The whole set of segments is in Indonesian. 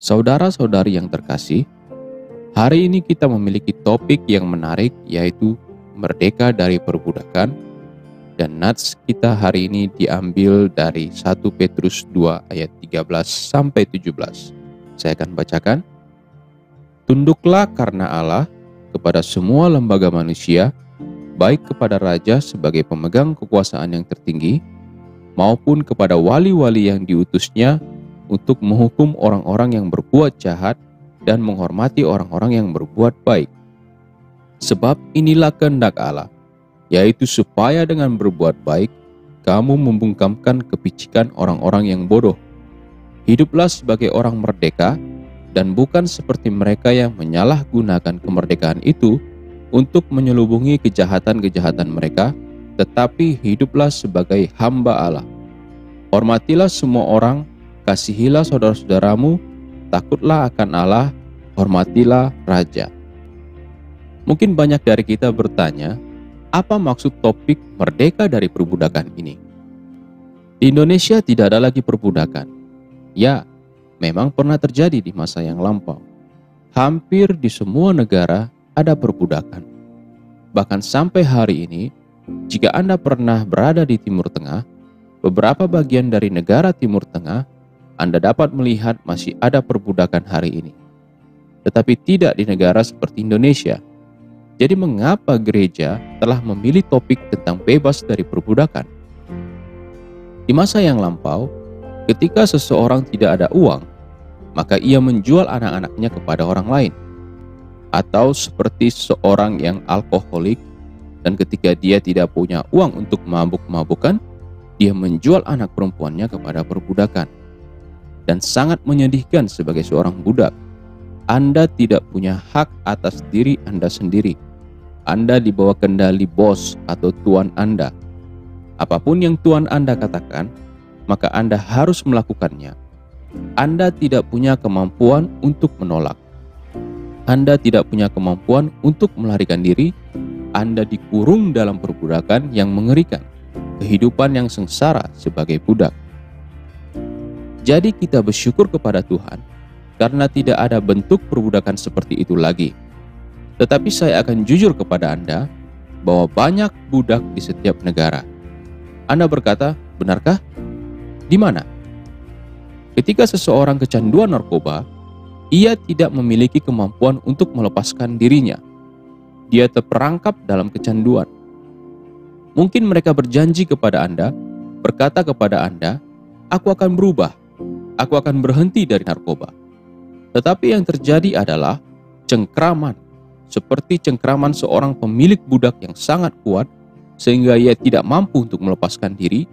Saudara-saudari yang terkasih, hari ini kita memiliki topik yang menarik, yaitu merdeka dari perbudakan, dan nats kita hari ini diambil dari 1 Petrus 2 ayat 13 sampai 17. Saya akan bacakan. Tunduklah karena Allah kepada semua lembaga manusia, baik kepada raja sebagai pemegang kekuasaan yang tertinggi, maupun kepada wali-wali yang diutusnya untuk menghukum orang-orang yang berbuat jahat dan menghormati orang-orang yang berbuat baik. Sebab inilah kehendak Allah, yaitu supaya dengan berbuat baik, kamu membungkamkan kepicikan orang-orang yang bodoh. Hiduplah sebagai orang merdeka, dan bukan seperti mereka yang menyalahgunakan kemerdekaan itu untuk menyelubungi kejahatan-kejahatan mereka, tetapi hiduplah sebagai hamba Allah. Hormatilah semua orang, kasihilah saudara-saudaramu, takutlah akan Allah, hormatilah raja. Mungkin banyak dari kita bertanya, apa maksud topik merdeka dari perbudakan ini? Di Indonesia tidak ada lagi perbudakan. Ya, memang pernah terjadi di masa yang lampau. Hampir di semua negara ada perbudakan. Bahkan sampai hari ini, jika Anda pernah berada di Timur Tengah, beberapa bagian dari negara Timur Tengah, Anda dapat melihat masih ada perbudakan hari ini. Tetapi tidak di negara seperti Indonesia. Jadi mengapa gereja telah memilih topik tentang bebas dari perbudakan? Di masa yang lampau, ketika seseorang tidak ada uang, maka ia menjual anak-anaknya kepada orang lain. Atau seperti seorang yang alkoholik, dan ketika dia tidak punya uang untuk mabuk-mabukan, dia menjual anak perempuannya kepada perbudakan. Dan sangat menyedihkan sebagai seorang budak. Anda tidak punya hak atas diri Anda sendiri. Anda di bawah kendali bos atau tuan Anda. Apapun yang tuan Anda katakan, maka Anda harus melakukannya. Anda tidak punya kemampuan untuk menolak. Anda tidak punya kemampuan untuk melarikan diri. Anda dikurung dalam perbudakan yang mengerikan. Kehidupan yang sengsara sebagai budak. Jadi kita bersyukur kepada Tuhan karena tidak ada bentuk perbudakan seperti itu lagi. Tetapi saya akan jujur kepada Anda bahwa banyak budak di setiap negara. Anda berkata, benarkah? Di mana? Ketika seseorang kecanduan narkoba, ia tidak memiliki kemampuan untuk melepaskan dirinya. Dia terperangkap dalam kecanduan. Mungkin mereka berjanji kepada Anda, berkata kepada Anda, aku akan berubah. Aku akan berhenti dari narkoba. Tetapi yang terjadi adalah cengkraman, seperti cengkraman seorang pemilik budak yang sangat kuat, sehingga ia tidak mampu untuk melepaskan diri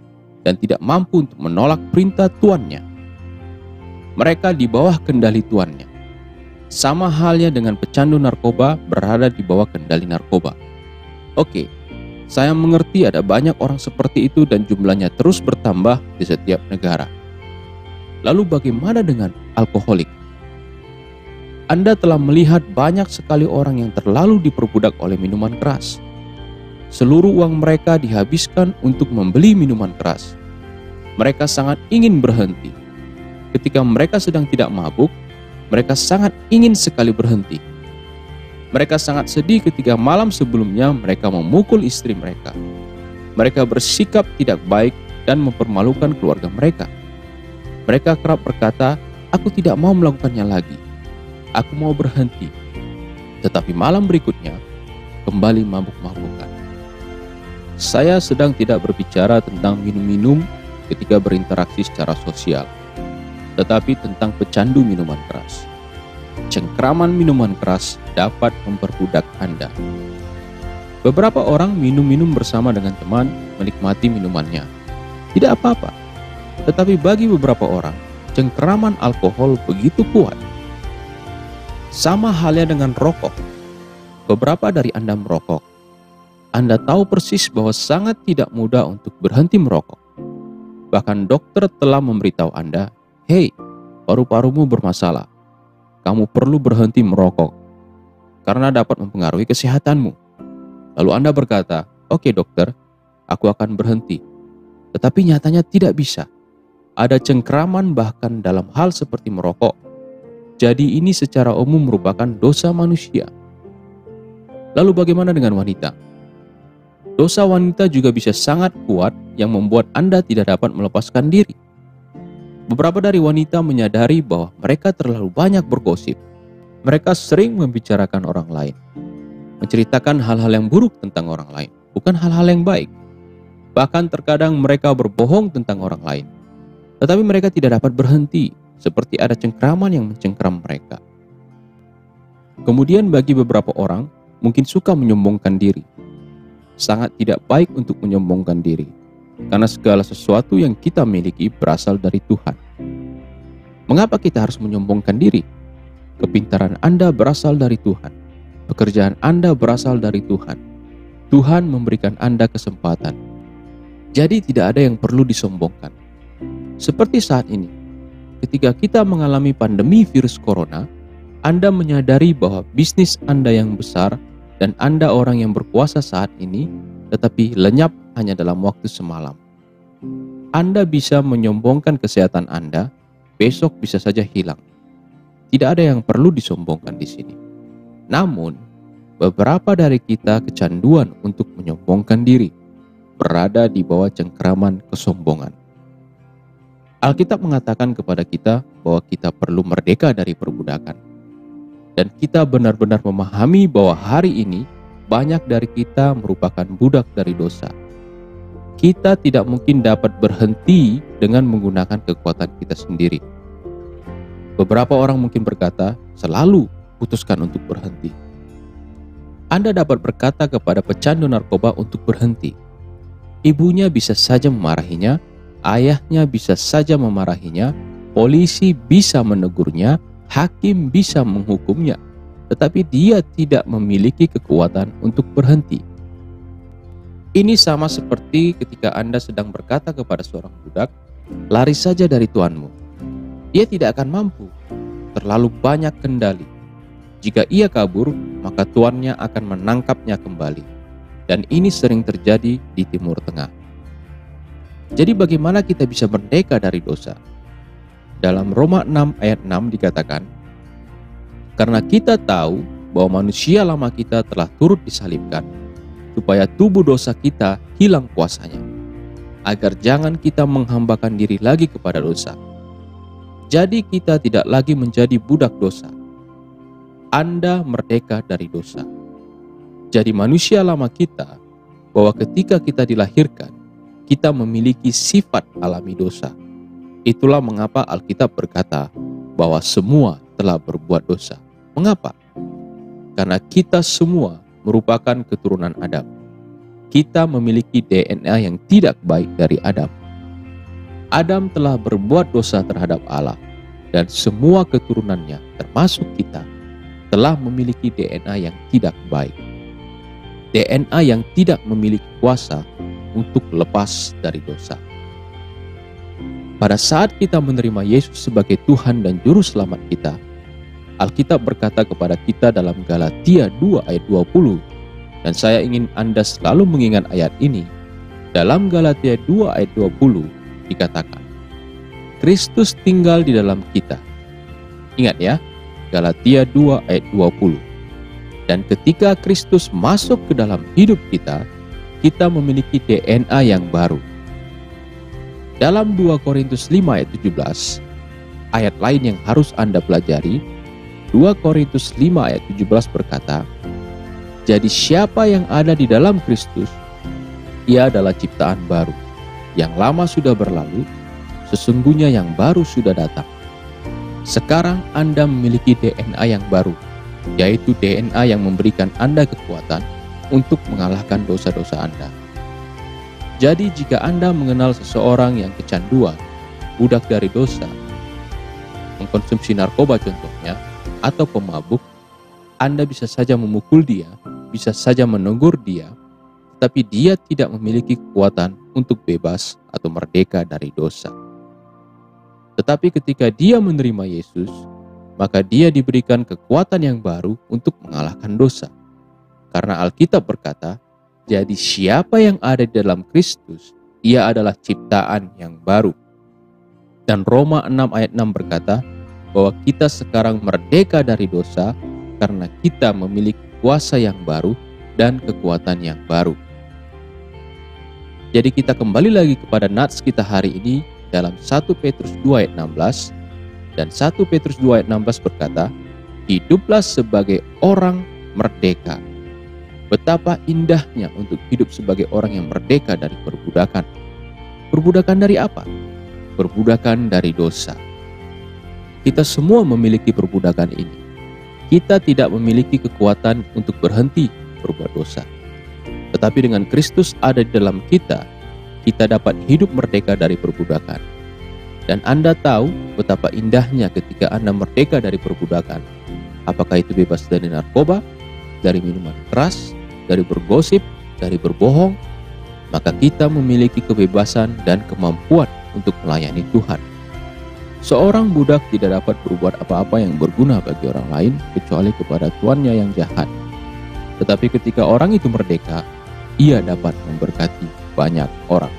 dan tidak mampu untuk menolak perintah tuannya. Mereka di bawah kendali tuannya. Sama halnya dengan pecandu narkoba berada di bawah kendali narkoba. Oke, saya mengerti ada banyak orang seperti itu dan jumlahnya terus bertambah di setiap negara. Lalu bagaimana dengan alkoholik? Anda telah melihat banyak sekali orang yang terlalu diperbudak oleh minuman keras. Seluruh uang mereka dihabiskan untuk membeli minuman keras. Mereka sangat ingin berhenti. Ketika mereka sedang tidak mabuk, mereka sangat ingin sekali berhenti. Mereka sangat sedih ketika malam sebelumnya mereka memukul istri mereka. Mereka bersikap tidak baik dan mempermalukan keluarga mereka. Mereka kerap berkata, aku tidak mau melakukannya lagi. Aku mau berhenti. Tetapi malam berikutnya, kembali mabuk-mabukan. Saya sedang tidak berbicara tentang minum-minum ketika berinteraksi secara sosial, tetapi tentang pecandu minuman keras. Cengkraman minuman keras dapat memperbudak Anda. Beberapa orang minum-minum bersama dengan teman, menikmati minumannya. Tidak apa-apa. Tetapi bagi beberapa orang, cengkraman alkohol begitu kuat. Sama halnya dengan rokok. Beberapa dari Anda merokok. Anda tahu persis bahwa sangat tidak mudah untuk berhenti merokok. Bahkan dokter telah memberitahu Anda, hei, paru-parumu bermasalah. Kamu perlu berhenti merokok karena dapat mempengaruhi kesehatanmu. Lalu Anda berkata, oke dokter, aku akan berhenti. Tetapi nyatanya tidak bisa. Ada cengkraman bahkan dalam hal seperti merokok. Jadi ini secara umum merupakan dosa manusia. Lalu bagaimana dengan wanita? Dosa wanita juga bisa sangat kuat yang membuat Anda tidak dapat melepaskan diri. Beberapa dari wanita menyadari bahwa mereka terlalu banyak bergosip. Mereka sering membicarakan orang lain, menceritakan hal-hal yang buruk tentang orang lain, bukan hal-hal yang baik. Bahkan terkadang mereka berbohong tentang orang lain. Tetapi mereka tidak dapat berhenti, seperti ada cengkraman yang mencengkram mereka. Kemudian bagi beberapa orang, mungkin suka menyombongkan diri. Sangat tidak baik untuk menyombongkan diri, karena segala sesuatu yang kita miliki berasal dari Tuhan. Mengapa kita harus menyombongkan diri? Kepintaran Anda berasal dari Tuhan. Pekerjaan Anda berasal dari Tuhan. Tuhan memberikan Anda kesempatan. Jadi tidak ada yang perlu disombongkan. Seperti saat ini, ketika kita mengalami pandemi virus corona, Anda menyadari bahwa bisnis Anda yang besar dan Anda orang yang berkuasa saat ini, tetapi lenyap hanya dalam waktu semalam. Anda bisa menyombongkan kesehatan Anda, besok bisa saja hilang. Tidak ada yang perlu disombongkan di sini. Namun, beberapa dari kita kecanduan untuk menyombongkan diri, berada di bawah cengkraman kesombongan. Alkitab mengatakan kepada kita bahwa kita perlu merdeka dari perbudakan. Dan kita benar-benar memahami bahwa hari ini banyak dari kita merupakan budak dari dosa. Kita tidak mungkin dapat berhenti dengan menggunakan kekuatan kita sendiri. Beberapa orang mungkin berkata, selalu putuskan untuk berhenti. Anda dapat berkata kepada pecandu narkoba untuk berhenti. Ibunya bisa saja memarahinya, ayahnya bisa saja memarahinya, polisi bisa menegurnya, hakim bisa menghukumnya, tetapi dia tidak memiliki kekuatan untuk berhenti. Ini sama seperti ketika Anda sedang berkata kepada seorang budak, lari saja dari tuanmu. Ia tidak akan mampu, terlalu banyak kendali. Jika ia kabur, maka tuannya akan menangkapnya kembali. Dan ini sering terjadi di Timur Tengah. Jadi bagaimana kita bisa merdeka dari dosa? Dalam Roma 6 ayat 6 dikatakan, karena kita tahu bahwa manusia lama kita telah turut disalibkan, supaya tubuh dosa kita hilang kuasanya, agar jangan kita menghambakan diri lagi kepada dosa. Jadi kita tidak lagi menjadi budak dosa. Anda merdeka dari dosa. Jadi manusia lama kita, bahwa ketika kita dilahirkan, kita memiliki sifat alami dosa. Itulah mengapa Alkitab berkata bahwa semua telah berbuat dosa. Mengapa? Karena kita semua merupakan keturunan Adam. Kita memiliki DNA yang tidak baik dari Adam. Adam telah berbuat dosa terhadap Allah, dan semua keturunannya, termasuk kita, telah memiliki DNA yang tidak baik. DNA yang tidak memiliki kuasa untuk lepas dari dosa. Pada saat kita menerima Yesus sebagai Tuhan dan Juru Selamat kita, Alkitab berkata kepada kita dalam Galatia 2 ayat 20, dan saya ingin Anda selalu mengingat ayat ini. Dalam Galatia 2 ayat 20 dikatakan, Kristus tinggal di dalam kita. Ingat ya, Galatia 2 ayat 20. Dan ketika Kristus masuk ke dalam hidup kita, kita memiliki DNA yang baru. Dalam 2 Korintus 5 ayat 17, ayat lain yang harus Anda pelajari, 2 Korintus 5 ayat 17 berkata, jadi siapa yang ada di dalam Kristus, ia adalah ciptaan baru. Yang lama sudah berlalu, sesungguhnya yang baru sudah datang. Sekarang Anda memiliki DNA yang baru, yaitu DNA yang memberikan Anda kekuatan untuk mengalahkan dosa-dosa Anda. Jadi jika Anda mengenal seseorang yang kecanduan, budak dari dosa, mengkonsumsi narkoba contohnya, atau pemabuk, Anda bisa saja memukul dia, bisa saja menegur dia, tetapi dia tidak memiliki kekuatan untuk bebas atau merdeka dari dosa. Tetapi ketika dia menerima Yesus, maka dia diberikan kekuatan yang baru untuk mengalahkan dosa. Karena Alkitab berkata, jadi siapa yang ada di dalam Kristus, ia adalah ciptaan yang baru. Dan Roma 6 ayat 6 berkata, bahwa kita sekarang merdeka dari dosa karena kita memiliki kuasa yang baru dan kekuatan yang baru. Jadi kita kembali lagi kepada nats kita hari ini dalam 1 Petrus 2 ayat 16, dan 1 Petrus 2 ayat 16 berkata, hiduplah sebagai orang merdeka. Betapa indahnya untuk hidup sebagai orang yang merdeka dari perbudakan. Perbudakan dari apa? Perbudakan dari dosa. Kita semua memiliki perbudakan ini. Kita tidak memiliki kekuatan untuk berhenti berbuat dosa. Tetapi dengan Kristus ada di dalam kita, kita dapat hidup merdeka dari perbudakan. Dan Anda tahu betapa indahnya ketika Anda merdeka dari perbudakan. Apakah itu bebas dari narkoba, dari minuman keras, dari bergosip, dari berbohong, maka kita memiliki kebebasan dan kemampuan untuk melayani Tuhan. Seorang budak tidak dapat berbuat apa-apa yang berguna bagi orang lain kecuali kepada tuannya yang jahat. Tetapi ketika orang itu merdeka, ia dapat memberkati banyak orang.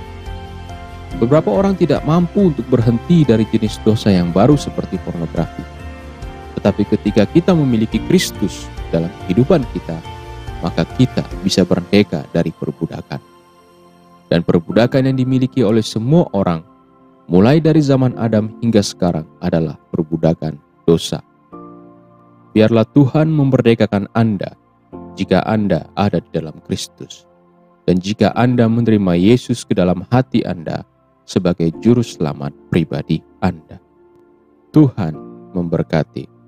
Beberapa orang tidak mampu untuk berhenti dari jenis dosa yang baru seperti pornografi. Tetapi ketika kita memiliki Kristus dalam kehidupan kita, maka kita bisa merdeka dari perbudakan. Dan perbudakan yang dimiliki oleh semua orang, mulai dari zaman Adam hingga sekarang, adalah perbudakan dosa. Biarlah Tuhan memerdekakan Anda jika Anda ada di dalam Kristus. Dan jika Anda menerima Yesus ke dalam hati Anda sebagai juru selamat pribadi Anda. Tuhan memberkati.